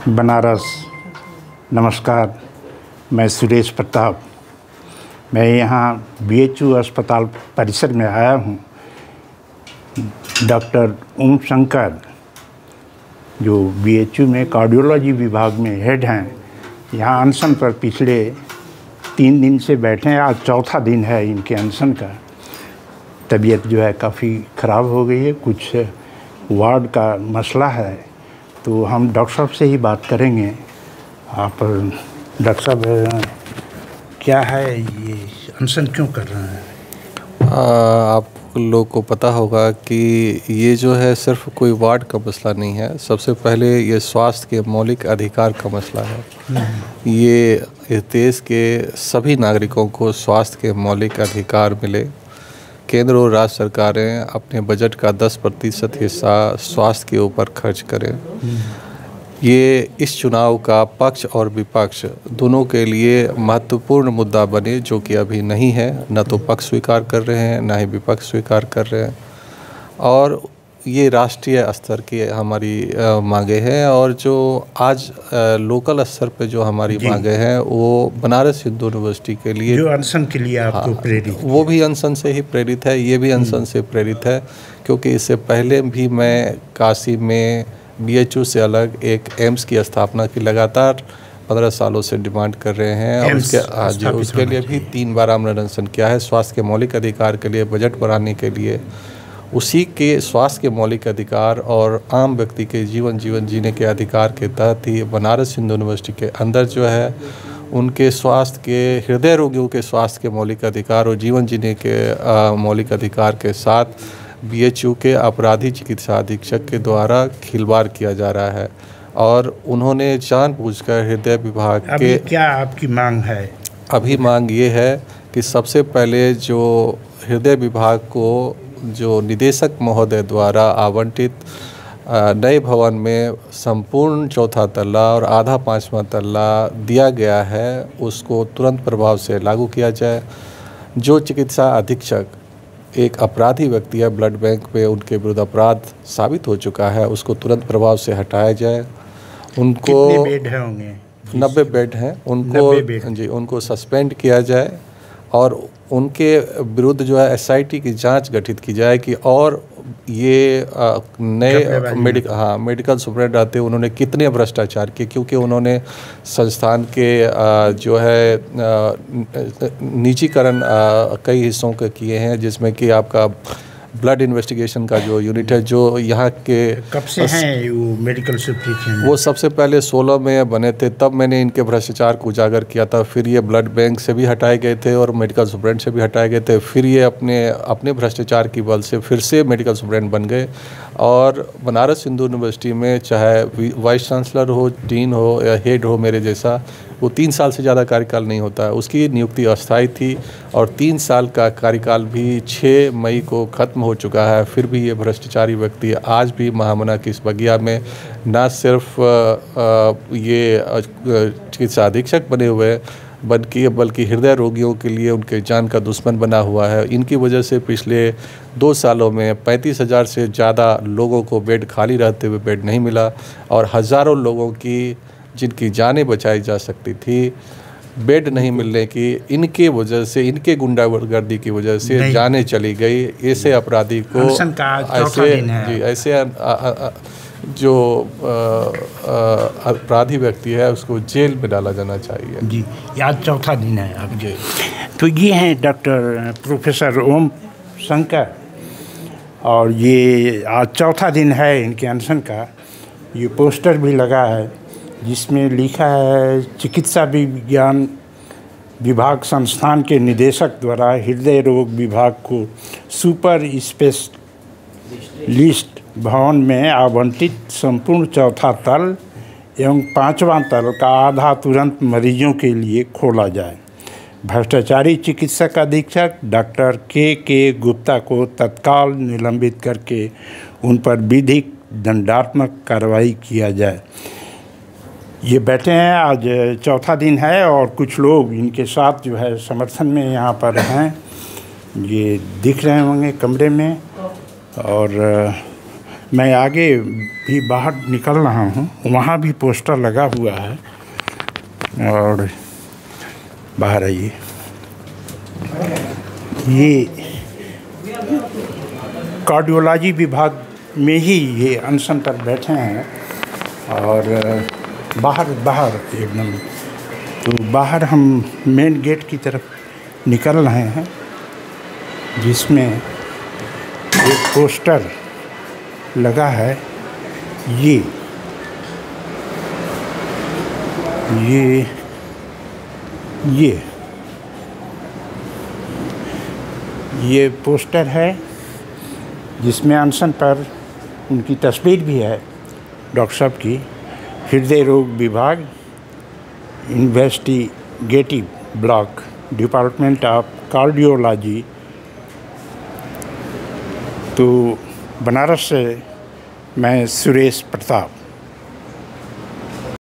बनारस। नमस्कार, मैं सुरेश प्रताप। मैं यहाँ BHU अस्पताल परिसर में आया हूँ। डॉक्टर ओम शंकर जो BHU में कार्डियोलॉजी विभाग में हेड हैं, यहाँ अनशन पर पिछले 3 दिन से बैठे हैं। आज चौथा दिन है इनके अनशन का। तबीयत जो है काफ़ी ख़राब हो गई है, कुछ वार्ड का मसला है, तो हम डॉक्टर साहब से ही बात करेंगे। आप डॉक्टर साहब, क्या है ये अनशन क्यों कर रहे हैं? आप लोग को पता होगा कि ये जो है सिर्फ कोई वार्ड का मसला नहीं है। सबसे पहले ये स्वास्थ्य के मौलिक अधिकार का मसला है। ये इस देश के सभी नागरिकों को स्वास्थ्य के मौलिक अधिकार मिले। केंद्र और राज्य सरकारें अपने बजट का 10% हिस्सा स्वास्थ्य के ऊपर खर्च करें। ये इस चुनाव का पक्ष और विपक्ष दोनों के लिए महत्वपूर्ण मुद्दा बने, जो कि अभी नहीं है। न तो पक्ष स्वीकार कर रहे हैं, न ही विपक्ष स्वीकार कर रहे हैं। और ये राष्ट्रीय स्तर की हमारी मांगे हैं, और जो आज लोकल स्तर पे जो हमारी मांगे हैं वो बनारस हिंदू यूनिवर्सिटी के लिए, जो अनशन के लिए आपको प्रेरित, वो भी अनशन से ही प्रेरित है, ये भी अनशन से प्रेरित है। क्योंकि इससे पहले भी मैं काशी में BHU से अलग एक एम्स की स्थापना की लगातार 15 सालों से डिमांड कर रहे हैं। और उसके लिए भी 3 बार आमरण अनशन किया है। स्वास्थ्य के मौलिक अधिकार के लिए, बजट बढ़ाने के लिए, उसी के स्वास्थ्य के मौलिक अधिकार और आम व्यक्ति के जीवन जीने के अधिकार के तहत ही बनारस हिंदू यूनिवर्सिटी के अंदर जो है उनके स्वास्थ्य के, हृदय रोगियों के स्वास्थ्य के मौलिक अधिकार और जीवन जीने के मौलिक अधिकार के साथ BHU के अपराधी चिकित्सा अधीक्षक के द्वारा खिलवाड़ किया जा रहा है। और उन्होंने जानबूझकर हृदय विभाग के, क्या आपकी मांग है? अभी मांग ये है कि सबसे पहले जो हृदय विभाग को जो निदेशक महोदय द्वारा आवंटित नए भवन में संपूर्ण 4था तल्ला और आधा 5वां तल्ला दिया गया है, उसको तुरंत प्रभाव से लागू किया जाए। जो चिकित्सा अधीक्षक एक अपराधी व्यक्ति है, ब्लड बैंक पे उनके विरुद्ध अपराध साबित हो चुका है, उसको तुरंत प्रभाव से हटाया जाए। उनको कितने बेड होंगे? 90 बेड हैं। उनको सस्पेंड किया जाए और उनके विरुद्ध जो है SIT की जांच गठित की जाए कि और ये नए मेडिकल सुपरिटेंडेंट आते उन्होंने कितने भ्रष्टाचार किए, क्योंकि उन्होंने संस्थान के जो है निजीकरण कई हिस्सों के किए हैं, जिसमें कि आपका ब्लड इन्वेस्टिगेशन का जो यूनिट है, जो यहाँ के कब से हैं वो मेडिकल सुपरिटेंडेंट? वो सबसे पहले 16 में बने थे, तब मैंने इनके भ्रष्टाचार को उजागर किया था। फिर ये ब्लड बैंक से भी हटाए गए थे और मेडिकल सुपरिटेंडेंट से भी हटाए गए थे। फिर ये अपने भ्रष्टाचार की बल से फिर से मेडिकल सुपरिटेंडेंट बन गए। और बनारस हिंदू यूनिवर्सिटी में चाहे वाइस चांसलर हो, डीन हो या हेड हो मेरे जैसा, वो 3 साल से ज़्यादा कार्यकाल नहीं होता है। उसकी नियुक्ति अस्थायी थी और 3 साल का कार्यकाल भी 6 मई को ख़त्म हो चुका है। फिर भी ये भ्रष्टाचारी व्यक्ति आज भी महामना की इस बगिया में न सिर्फ ये चिकित्सा अधीक्षक बने हुए बल्कि हृदय रोगियों के लिए उनके जान का दुश्मन बना हुआ है। इनकी वजह से पिछले 2 सालों में 35,000 से ज़्यादा लोगों को बेड खाली रहते हुए बेड नहीं मिला, और हज़ारों लोगों की जिनकी जानें बचाई जा सकती थी, बेड नहीं मिलने की इनके वजह से, इनके गुंडागर्दी की वजह से जानें चली गई। ऐसे अपराधी को ऐसे जो अपराधी व्यक्ति है उसको जेल में डाला जाना चाहिए। जी, आज चौथा दिन है अब जी। तो ये हैं डॉक्टर प्रोफेसर ओम शंकर, और ये आज चौथा दिन है इनके अनशन का। ये पोस्टर भी लगा है जिसमें लिखा है, चिकित्सा विज्ञान विभाग संस्थान के निदेशक द्वारा हृदय रोग विभाग को सुपर स्पेशलिस्ट भवन में आवंटित संपूर्ण 4था तल एवं 5वां तल का आधा तुरंत मरीजों के लिए खोला जाए। भ्रष्टाचारी चिकित्सक अधीक्षक डॉक्टर के गुप्ता को तत्काल निलंबित करके उन पर विधिक दंडात्मक कार्रवाई किया जाए। ये बैठे हैं, आज चौथा दिन है और कुछ लोग इनके साथ जो है समर्थन में यहाँ पर हैं। ये दिख रहे होंगे कमरे में, और मैं आगे भी बाहर निकल रहा हूँ, वहाँ भी पोस्टर लगा हुआ है। और बाहर आइए, ये कार्डियोलॉजी विभाग में ही ये अनशन पर बैठे हैं। और बाहर एकदम, तो बाहर हम मेन गेट की तरफ निकल रहे हैं, जिसमें एक पोस्टर लगा है। ये पोस्टर है, जिसमें अनशन पर उनकी तस्वीर भी है, डॉक्टर साहब की। हृदय रोग विभाग, investigative block, department of cardiology. तो बनारस से मैं सुरेश प्रताप।